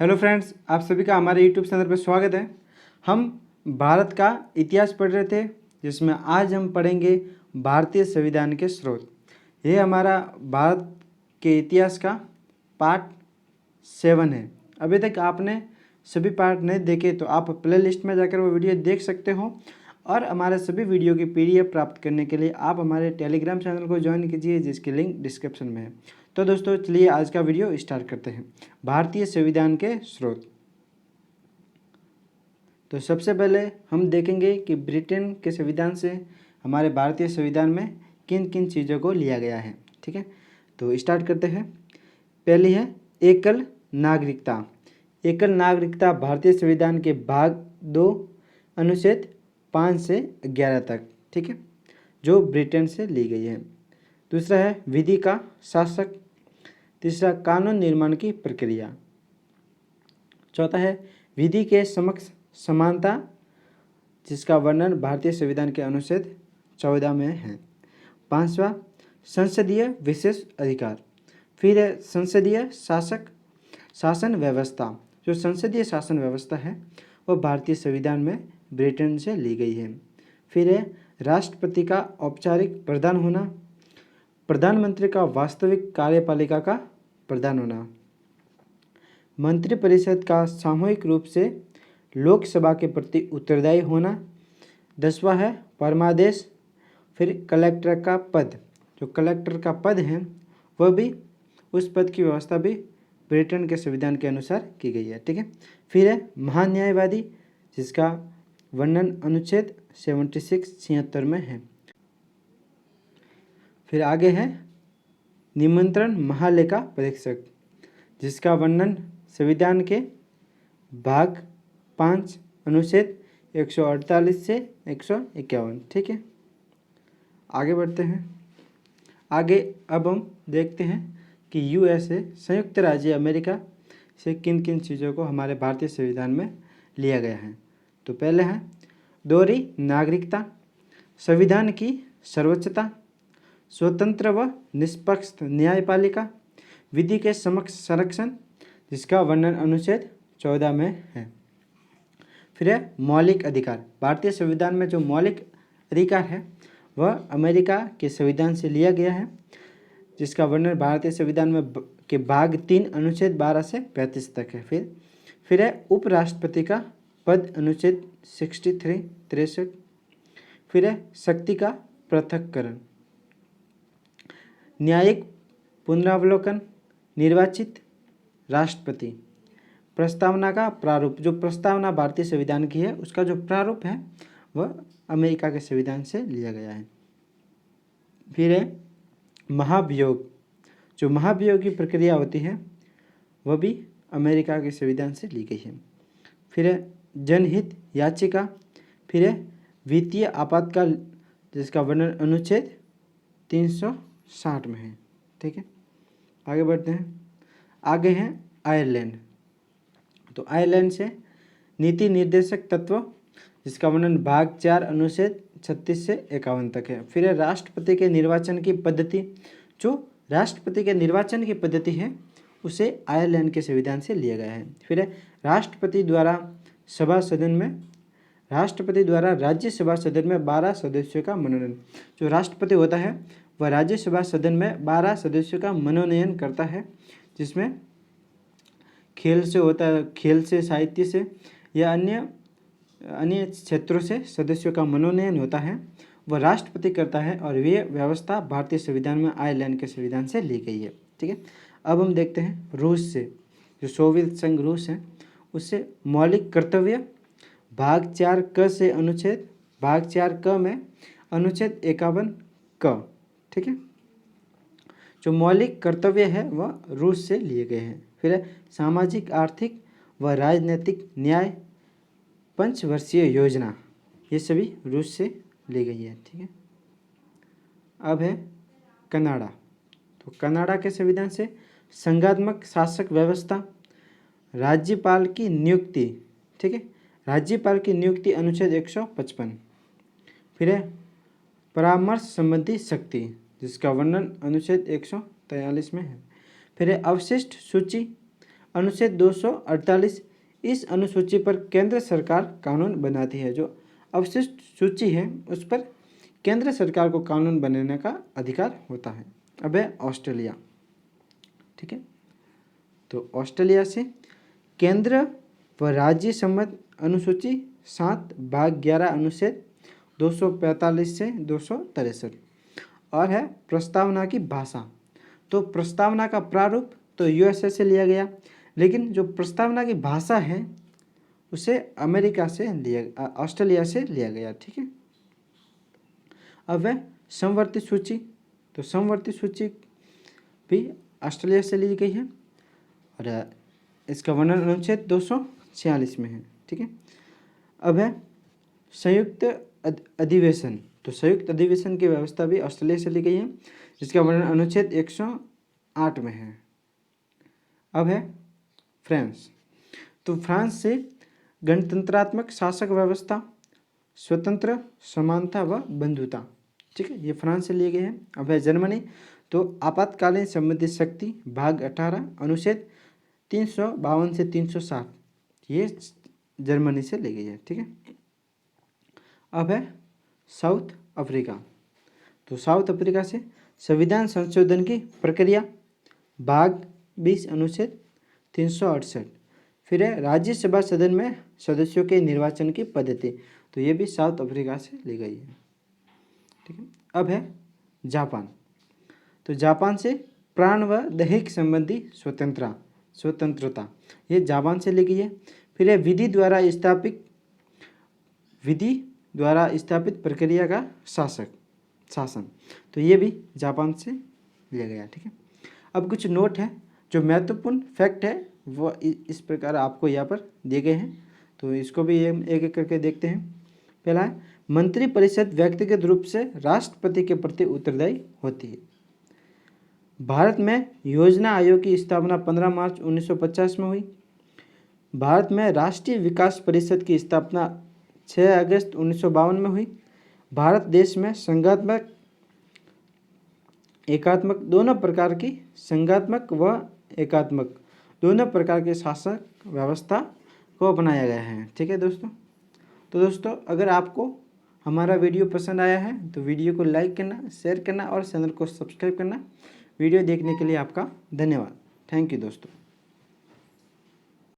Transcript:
Hello friends, आप सभी का हमारे यूट्यूब चैनल पर स्वागत है। हम भारत का इतिहास पढ़ रहे थे, जिसमें आज हम पढ़ेंगे भारतीय संविधान के स्रोत। ये हमारा भारत के इतिहास का पार्ट 7 है। अभी तक आपने सभी पार्ट नहीं देखे तो आप प्ले लिस्ट में जाकर वो वीडियो देख सकते हो, और हमारे सभी वीडियो की PDF प्राप्त करने के लिए आप हमारे टेलीग्राम चैनल को ज्वाइन कीजिए, जिसकी लिंक डिस्क्रिप्शन में है। तो दोस्तों, चलिए आज का वीडियो स्टार्ट करते हैं। भारतीय संविधान के स्रोत। तो सबसे पहले हम देखेंगे कि ब्रिटेन के संविधान से हमारे भारतीय संविधान में किन किन चीज़ों को लिया गया है। ठीक है, तो स्टार्ट करते हैं। पहली है एकल नागरिकता। एकल नागरिकता भारतीय संविधान के भाग 2 अनुच्छेद 5 से 11 तक, ठीक है, जो ब्रिटेन से ली गई है। दूसरा है विधि का शासक। तीसरा कानून निर्माण की प्रक्रिया। चौथा है विधि के समक्ष समानता, जिसका वर्णन भारतीय संविधान के अनुच्छेद 14 में है। पांचवा संसदीय विशेष अधिकार। फिर है संसदीय शासन व्यवस्था। जो संसदीय शासन व्यवस्था है वह भारतीय संविधान में ब्रिटेन से ली गई है। फिर है राष्ट्रपति का औपचारिक प्रधान होना, प्रधानमंत्री का वास्तविक कार्यपालिका का प्रधान होना, मंत्रिपरिषद का सामूहिक रूप से लोकसभा के प्रति उत्तरदायी होना। 10वां है परमादेश। फिर कलेक्टर का पद, जो कलेक्टर का पद है वह भी, उस पद की व्यवस्था भी ब्रिटेन के संविधान के अनुसार की गई है। ठीक है। फिर है महान्यायवादी, जिसका वर्णन अनुच्छेद 76 में है। फिर आगे है निमंत्रण महालेखा परीक्षक, जिसका वर्णन संविधान के भाग 5 अनुच्छेद 148 से 151। ठीक है, आगे बढ़ते हैं। आगे अब हम देखते हैं कि USA संयुक्त राज्य अमेरिका से किन किन चीज़ों को हमारे भारतीय संविधान में लिया गया है। तो पहले है दोहरी नागरिकता, संविधान की सर्वोच्चता, स्वतंत्र व निष्पक्ष न्यायपालिका, विधि के समक्ष संरक्षण, जिसका वर्णन अनुच्छेद 14 में है। फिर है मौलिक अधिकार। भारतीय संविधान में जो मौलिक अधिकार है वह अमेरिका के संविधान से लिया गया है, जिसका वर्णन भारतीय संविधान में के भाग 3 अनुच्छेद 12 से 35 तक है। फिर है उपराष्ट्रपति का पद, अनुच्छेद 63। फिर है शक्ति का पृथक्करण, न्यायिक पुनरावलोकन, निर्वाचित राष्ट्रपति, प्रस्तावना का प्रारूप। जो प्रस्तावना भारतीय संविधान की है उसका जो प्रारूप है वह अमेरिका के संविधान से लिया गया है। फिर है महाभियोग। जो महाभियोग की प्रक्रिया होती है वह भी अमेरिका के संविधान से ली गई है। फिर है जनहित याचिका। फिर है वित्तीय आपातकाल, जिसका वर्णन अनुच्छेद 360 में है। ठीक है, आगे बढ़ते हैं। आगे हैं आयरलैंड। तो आयरलैंड से नीति निर्देशक तत्व, जिसका वर्णन भाग 4 अनुच्छेद 36 से 51 तक है। फिर है राष्ट्रपति के निर्वाचन की पद्धति। जो राष्ट्रपति के निर्वाचन की पद्धति है उसे आयरलैंड के संविधान से लिया गया है। फिर है राष्ट्रपति द्वारा राज्यसभा सदन में 12 सदस्यों का मनोनयन। जो राष्ट्रपति होता है वह राज्यसभा सदन में 12 सदस्यों का मनोनयन करता है, जिसमें खेल से होता है, खेल से, साहित्य से या अन्य क्षेत्रों से सदस्यों का मनोनयन होता है, वह राष्ट्रपति करता है। और ये व्यवस्था भारतीय संविधान में आयरलैंड के संविधान से ली गई है। ठीक है, अब हम देखते हैं रूस से। जो सोवियत संघ रूस है उससे मौलिक कर्तव्य, भाग 4 क में अनुच्छेद 51 क। ठीक है, जो मौलिक कर्तव्य है वह रूस से लिए गए हैं। फिर है सामाजिक, आर्थिक व राजनीतिक न्याय, पंचवर्षीय योजना, ये सभी रूस से ली गई है। ठीक है, अब है कनाडा। तो कनाडा के संविधान से संघात्मक शासक व्यवस्था, राज्यपाल की नियुक्ति। ठीक है, राज्यपाल की नियुक्ति अनुच्छेद 155। फिर है परामर्श संबंधी शक्ति, जिसका वर्णन अनुच्छेद 143 में है। फिर है अवशिष्ट सूची, अनुच्छेद 248 इस अनुसूची पर केंद्र सरकार कानून बनाती है। जो अवशिष्ट सूची है उस पर केंद्र सरकार को कानून बनाने का अधिकार होता है। अब है ऑस्ट्रेलिया, ठीक है। तो ऑस्ट्रेलिया से केंद्र व राज्य सम्मत अनुसूची 7 भाग 11 अनुच्छेद 245 से 263 और है प्रस्तावना की भाषा। तो प्रस्तावना का प्रारूप तो यूएसए से लिया गया, लेकिन जो प्रस्तावना की भाषा है उसे अमेरिका से ऑस्ट्रेलिया से लिया गया, ठीक है। अब है समवर्ती सूची। तो समवर्ती सूची भी ऑस्ट्रेलिया से ली गई है और इसका वर्णन अनुच्छेद 246 में है, ठीक है। अब है संयुक्त अधिवेशन। तो संयुक्त अधिवेशन की व्यवस्था भी ऑस्ट्रेलिया से ली गई है, जिसका वर्णन अनुच्छेद 108 में है। अब है फ्रांस। तो फ्रांस से गणतंत्रात्मक शासक व्यवस्था, स्वतंत्र, समानता व बंधुता, ठीक है, ये फ्रांस से लिए गए हैं। अब है जर्मनी। तो आपातकालीन संबंधित शक्ति भाग 18 अनुच्छेद 352 से 360 ये जर्मनी से ली गई है, ठीक है। अब है साउथ अफ्रीका। तो साउथ अफ्रीका से संविधान संशोधन की प्रक्रिया भाग 20 अनुच्छेद 368। फिर है राज्यसभा सदन में सदस्यों के निर्वाचन की पद्धति। तो ये भी साउथ अफ्रीका से ली गई है, ठीक है। अब है जापान। तो जापान से प्राण व दैहिक संबंधी स्वतंत्रता ये जापान से ली गई है। फिर है विधि द्वारा स्थापित प्रक्रिया का शासन। तो ये भी जापान से लिया गया, ठीक है। अब कुछ नोट है, जो महत्वपूर्ण फैक्ट है वो इस प्रकार आपको यहाँ पर दिए गए हैं। तो इसको भी एक एक करके देखते हैं। पहला है मंत्रिपरिषद व्यक्तिगत रूप से राष्ट्रपति के प्रति उत्तरदायी होती है। भारत में योजना आयोग की स्थापना 15 मार्च 1950 में हुई। भारत में राष्ट्रीय विकास परिषद की स्थापना 6 अगस्त 1952 में हुई। भारत देश में संघात्मक एकात्मक दोनों प्रकार की शासक व्यवस्था को अपनाया गया है, ठीक है दोस्तों। तो दोस्तों अगर आपको हमारा वीडियो पसंद आया है तो वीडियो को लाइक करना, शेयर करना और चैनल को सब्सक्राइब करना। वीडियो देखने के लिए आपका धन्यवाद। थैंक यू दोस्तों।